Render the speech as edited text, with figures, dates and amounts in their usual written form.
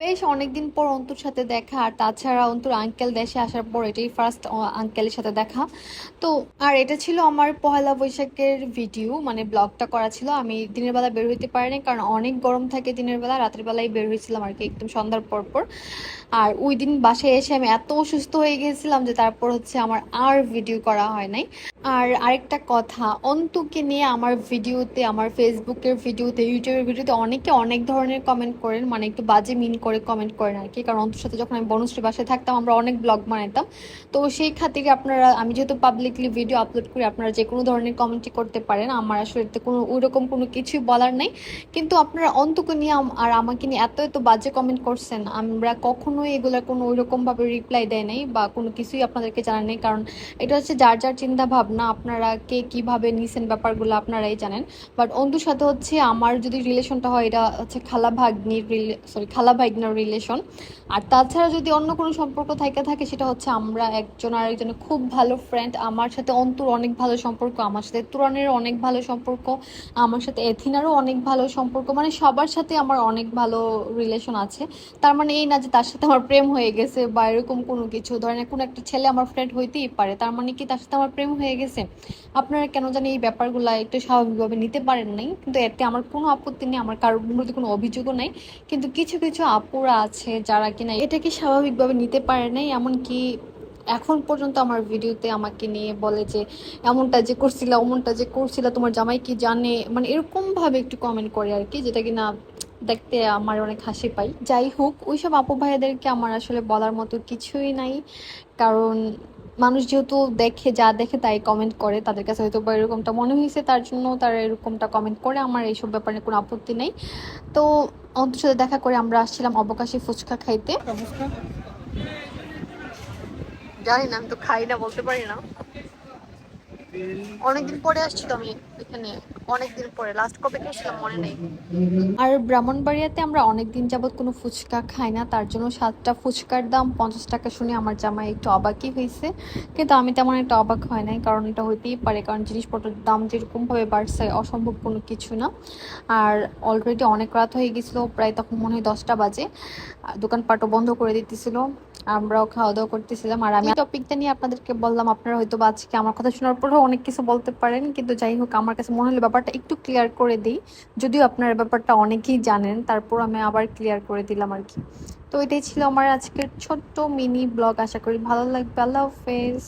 বেশ অনেকদিন পর অন্তুর সাথে দেখা, আর তাছাড়া অন্তুর আঙ্কেল দেশে আসার পর এটাই ফার্স্ট আঙ্কেলের সাথে দেখা। তো আর এটা ছিল আমার পহেলা বৈশাখের ভিডিও, মানে ব্লগটা করা ছিল। আমি দিনের বেলা বের হইতে পারিনি, কারণ অনেক গরম থাকে দিনের বেলা। রাতের বেলায় বের হয়েছিলাম আর কি, একদম সন্ধ্যার পর পর। আর ওই দিন বাসায় এসে আমি এত অসুস্থ হয়ে গেছিলাম যে তারপর হচ্ছে আমার আর ভিডিও করা হয় নাই। আর আরেকটা কথা, অন্তুকে নিয়ে আমার ভিডিওতে, আমার ফেসবুকের ভিডিওতে, ইউটিউবের ভিডিওতে অনেকে অনেক ধরনের কমেন্ট করেন, মানে একটু বাজে মিন করে কমেন্ট করেন আর কি। কারণ অন্তুর সাথে যখন আমি বনশ্রী বাসায় থাকতাম আমরা অনেক ব্লগ বানাতাম। তো সেই খাতিরে আপনারা, আমি যেহেতু পাবলিকলি ভিডিও আপলোড করি, আপনারা যে কোনো ধরনের কমেন্টই করতে পারেন। আমার আসলে এতে কোনো ওইরকম কোনো কিছুই বলার নেই। কিন্তু আপনারা অন্তুকে নিয়ে আর আমাকে নিয়ে এত এত বাজে কমেন্ট করছেন, আমরা কখনোই এগুলা কোনো ওইরকম ভাবে রিপ্লাই দেয় নাই বা কোনো কিছুই আপনাদেরকে জানাই নাই। কারণ এটা হচ্ছে যার যার চিন্তা ভাবনা, আপনারা কে কিভাবে নিছেন ব্যাপারগুলো আপনারাই জানেন। বাট অন্তুর সাথে হচ্ছে আমার যদি রিলেশনটা হয়, এটা হচ্ছে খালা ভাগ্নির খালা ভাগ্নার রিলেশন। আর তাছাড়া যদি অন্য কোনো সম্পর্ক থাকে সেটা হচ্ছে আমরা একজন আর একজনের খুব ভালো ফ্রেন্ড। আমার সাথে অন্তুর অনেক ভালো সম্পর্ক, আমার সাথে তুরানের অনেক ভালো সম্পর্ক, আমার সাথে এথিনারও অনেক ভালো সম্পর্ক, মানে সবার সাথে আমার অনেক ভালো রিলেশন আছে। তার মানে এই না যে তার সাথে আমার প্রেম হয়ে গেছে বা এরকম কোনো কিছু। ধরেন কোনো একটা ছেলে আমার ফ্রেন্ড হইতেই পারে, তার মানে কি তার সাথে আমার প্রেম হয়ে গেছে? আপনারা কেন জানি এই ব্যাপারগুলো একটু স্বাভাবিকভাবে নিতে পারেন নাই, কিন্তু এতে আমার কোনো আপত্তি নেই, আমার কারোর বিরুদ্ধে কোনো অভিযোগও নাই। কিন্তু কিছু কিছু আপুরা আছে যারা কিনা এটাকে স্বাভাবিকভাবে নিতে পারে নাই, এমনকি এখন পর্যন্ত আমার ভিডিওতে আমাকে নিয়ে বলে যে এমনটা যে করছিলা, অমনটা যে করছিলা, তোমার জামাই কি জানে, মানে এরকম ভাবে একটু কমেন্ট করে আর কি, যেটা কিনা দেখতে আমার অনেক হাসি পাই। যাই হোক, ওইসব আপু ভাইয়াদেরকে আমার আসলে বলার মতো কিছুই নাই। কারণ মানুষ যেহেতু দেখে, যা দেখে তাই কমেন্ট করে, তাদের কাছে হয়তো বা এরকমটা মনে হয়েছে, তার জন্য তারা এরকমটা কমেন্ট করে। আমার এইসব ব্যাপারে কোনো আপত্তি নেই। তো অন্তুর সাথে দেখা করে আমরা আসছিলাম অবকাশে ফুচকা খাইতে। জানি না, আমি তো খাই না, বলতে পারি না। অনেকদিন পরে আসছি তো আমি এখানে, অনেকদিন পরে, লাস্ট কবে খেয়েছিলাম মনে নেই। আর ব্রাহ্মণবাড়িয়াতে আমরা অনেকদিন যাবত কোনো ফুচকা খাই না, তার জন্য 7টা ফুচকার দাম 50 টাকা শুনে আমার জামাই একটু অবাকই হয়েছে। কিন্তু আমি তেমন একটা অবাক হয় নাই, কারণ এটা হইতেই পারে, কারণ জিনিসপত্রের দাম যেরকমভাবে বাড়ছে অসম্ভব কোনো কিছু না। আর অলরেডি অনেক রাত হয়ে গেছিলো, প্রায় তখন মনে হয় 10টা বাজে। দোকানপাটও বন্ধ করে দিতেছিল, আমরাও খাওয়া দাওয়া করতেছিলাম। আর আমি টপিকটা নিয়ে আপনাদেরকে বললাম, আপনারা হয়তো বা আজকে আমার কথা শোনার পরেও অনেক কিছু বলতে পারেন, কিন্তু যাই হোক, আমার কাছে মনে হলো ব্যাপারটা একটু ক্লিয়ার করে দিই। যদিও আপনার ব্যাপারটা অনেকেই জানেন, তারপর আমি আবার ক্লিয়ার করে দিলাম আর কি। তো এটাই ছিল আমার আজকের ছোট্ট মিনি ব্লগ, আশা করি ভালো লাগবে। আল্লাহ হাফেজ।